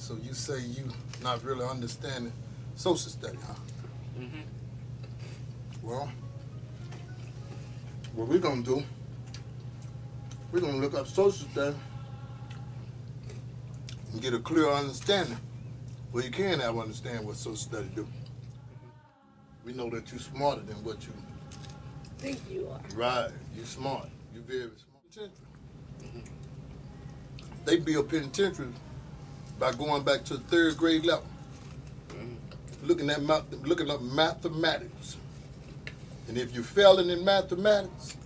So you say you not really understanding social study, huh? Mm-hmm. Well, what we're gonna do, we're gonna look up social study and get a clear understanding. Well, you can have understand what social study do. We know that you're smarter than what you think you are. Right, you're smart. You're very smart. They build penitentiaries by going back to the 3rd grade level, looking up mathematics. And if you're failing in mathematics,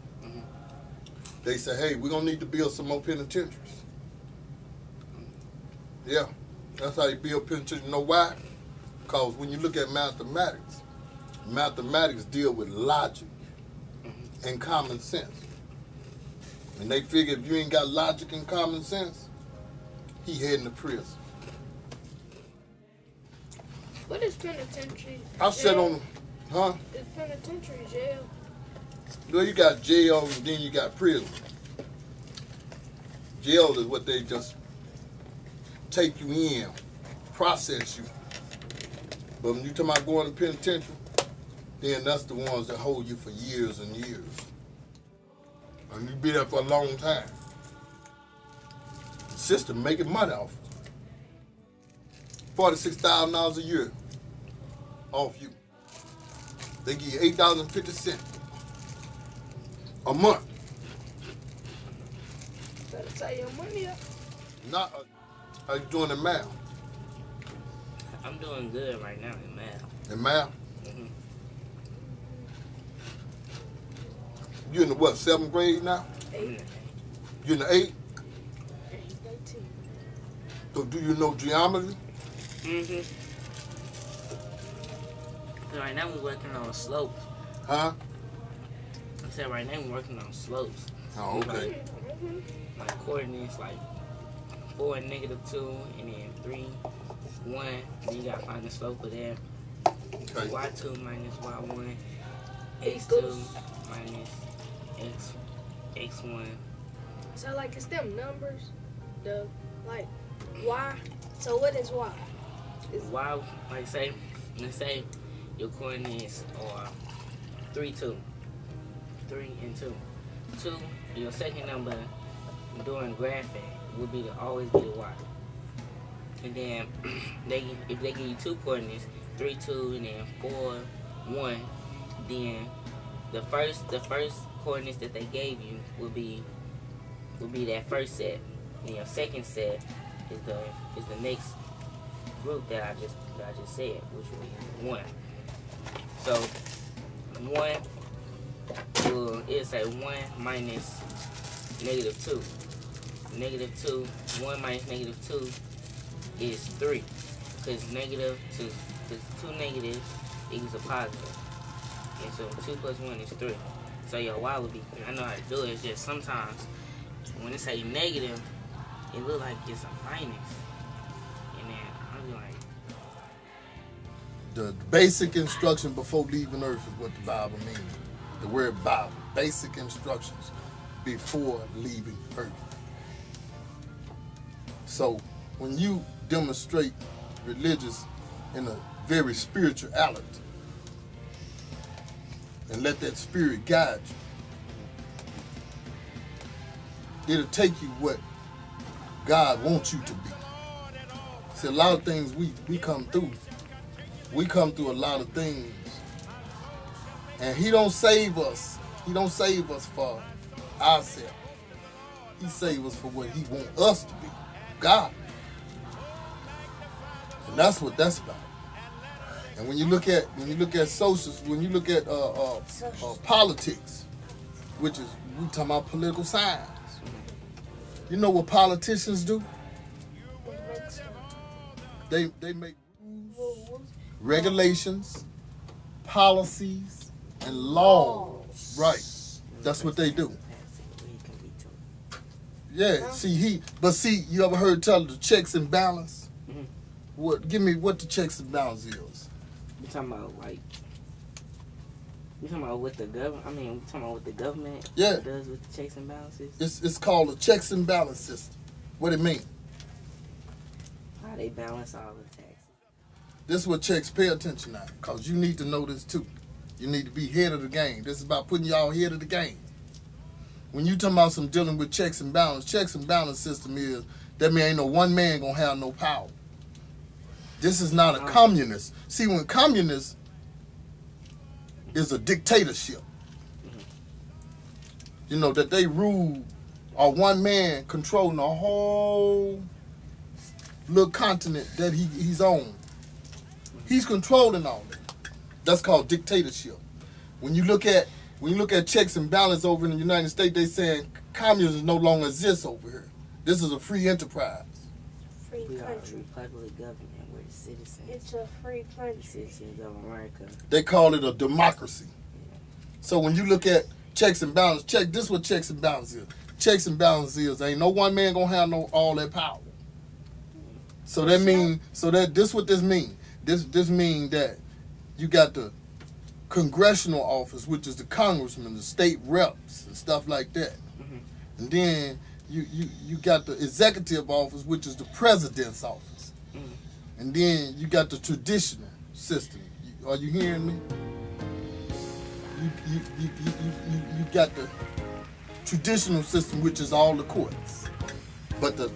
they say, hey, we're going to need to build some more penitentiaries. Yeah, that's how they build penitentiaries. You know why? Because when you look at mathematics, mathematics deal with logic and common sense. And they figure if you ain't got logic and common sense, he heading to prison. What is penitentiary? I said on, huh? Is penitentiary jail? Well, you got jail and then you got prison. Jail is what they just take you in, process you. But when you talking about going to penitentiary, then that's the ones that hold you for years and years. And you be there for a long time. The system making money off $46,000 a year off you. They give you $8.50 a month. Better say your money up. Not how you doing in math? I'm doing good right now in math. In math? Mm-hmm. You in the what, 7th grade now? 8. You in the 8th? 18. So do you know geometry? Mm-hmm. Right now we're working on slopes. Huh? I said right now we're working on slopes. Oh, okay. Like coordinates like 4 and -2 and then 3, 1. Then you gotta find the slope of that. Okay. Y2 minus Y1. X2 minus X1. So like it's them numbers, the like Y. So what is Y? Y, like let's say your coordinates are 3, 2. 3 and 2. 2, your second number during graphing would be to always be the Y. And then if they give you 2 coordinates, 3, 2, and then 4, 1, then the first coordinates that they gave you would be that first set. And your second set is the next group that I just said, which will be 1. So 1 it'll say 1 minus -2. -2, 1 minus -2 is 3. Because two negatives equals a positive. And so 2 plus 1 is 3. So your Y would be 3. I know how to do it. It's just sometimes when it say negative, it look like it's a minus. And then I'll be like, The basic instruction before leaving earth is what the Bible means. The word Bible. Basic instructions before leaving earth. So when you demonstrate religious in a very spirituality and let that spirit guide you, it'll take you what God wants you to be. See, a lot of things we come through. We come through a lot of things. And he don't save us. He don't save us for ourselves. He saves us for what he wants us to be. God. And that's what that's about. And when you look at socials, when you look at politics, which is we talking about political science. You know what politicians do? They make rules, regulations, policies, and laws. Right. That's what they do. Yeah. See, you ever heard tell the checks and balance? Mm-hmm. What? Give me what the checks and balance is. You talking about what the government? I mean, we talking about what the government does with the checks and balances. It's called a checks and balance system. What it mean? I how they balance all the taxes. This is what checks pay attention now, because you need to know this too. You need to be head of the game. This is about putting y'all head of the game. When you talking about some dealing with checks and balance system is, that mean ain't no one man gonna have no power. This is not a communist. See, when communist is a dictatorship, you know, that they rule, or one man controlling a whole little continent that he's on. He's controlling all that. That's called dictatorship. When you look at checks and balance over in the United States, they saying communism no longer exists over here. This is a free enterprise. Free We are a country. republic government. We're the citizens. It's a free country. Citizens of America. They call it a democracy. So when you look at checks and balance, this is what checks and balance is. Checks and balance is, ain't no one man gonna have all that power. So that mean, this what this mean. This mean that you got the congressional office, which is the congressman, the state reps and stuff like that. And then you got the executive office, which is the president's office. And then you got the traditional system. Are you hearing me? You got the traditional system, which is all the courts. But the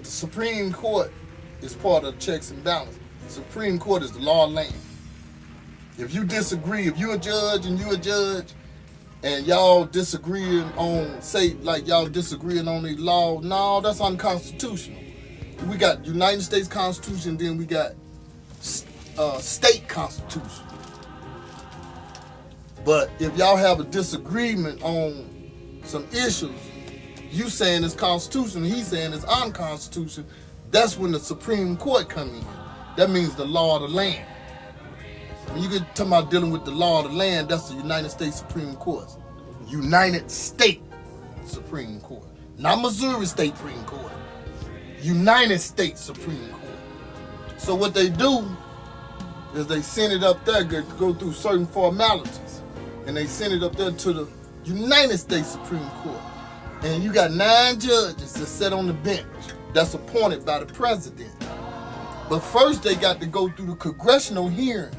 Supreme Court is part of checks and balance. Supreme Court is the law of land. If you disagree, if you're a judge and y'all disagreeing on, say, like y'all disagreeing on the law, no, that's unconstitutional. We got United States Constitution, then we got state constitution. But if y'all have a disagreement on some issues, you saying it's constitutional, he's saying it's unconstitutional, that's when the Supreme Court come in. That means the law of the land. When you get talking about dealing with the law of the land, that's the United States Supreme Court. United States Supreme Court. Not Missouri State Supreme Court. United States Supreme Court. So what they do is they send it up there, go through certain formalities. And they send it up there to the United States Supreme Court. And you got 9 judges that sit on the bench that's appointed by the president. But first they got to go through the congressional hearings.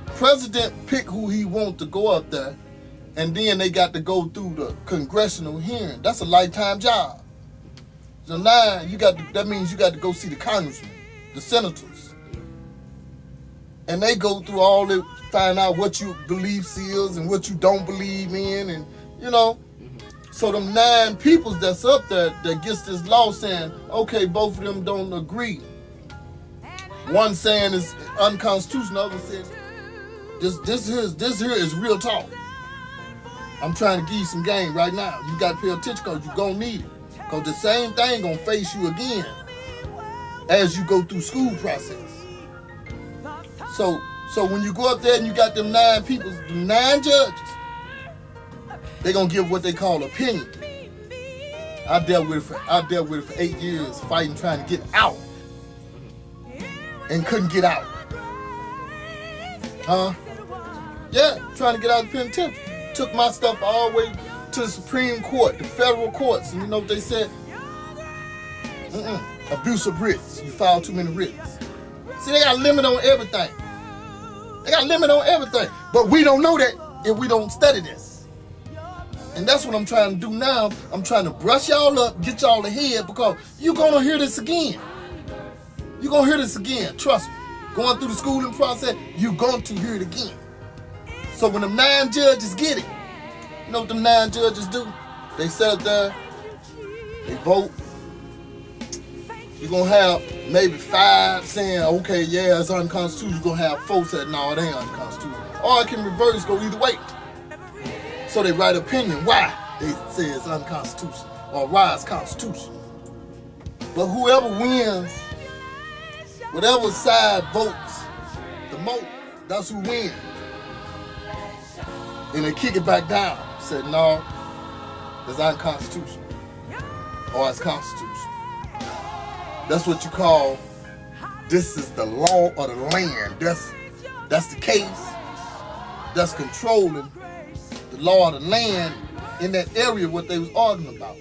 President pick who he wants to go up there, and then they got to go through the congressional hearing. That's a lifetime job. So now that means you got to go see the congressmen, the senators. And they go through all the, find out what you believe is and what you don't believe in, and you know. So them 9 peoples that's up there that gets this law saying, okay, both of them don't agree. One saying it's unconstitutional, the other saying this here is real talk. I'm trying to give you some game right now. You got to pay attention because you're going to need it. Because the same thing going to face you again as you go through school process. So when you go up there and you got them 9 people, 9 judges, they're going to give what they call opinion. I dealt with it for 8 years fighting, trying to get out. And couldn't get out. Huh? Yeah, trying to get out of the penitentiary. Took my stuff all the way to the Supreme Court, the federal courts. And you know what they said? Abuse of writs. You file too many writs. See, they got a limit on everything. They got a limit on everything. But we don't know that if we don't study this. And that's what I'm trying to do now. I'm trying to brush y'all up, get y'all ahead, because you're going to hear this again. You're going to hear this again. Trust me. Going through the schooling process, you're going to hear it again. So when them 9 judges get it, you know what them 9 judges do? They sit up there, they vote. You're going to have maybe 5 saying, okay, yeah, it's unconstitutional. You're going to have 4 saying, no, it ain't unconstitutional. Or it can reverse, go either way. So they write opinion why they say it's unconstitutional or why it's constitutional. But whoever wins, whatever side votes the most, that's who wins. And they kick it back down. Said, no, it's unconstitutional. Or it's constitutional. That's what you call, this is the law of the land. That's the case. That's controlling the law of the land in that area, what they was arguing about.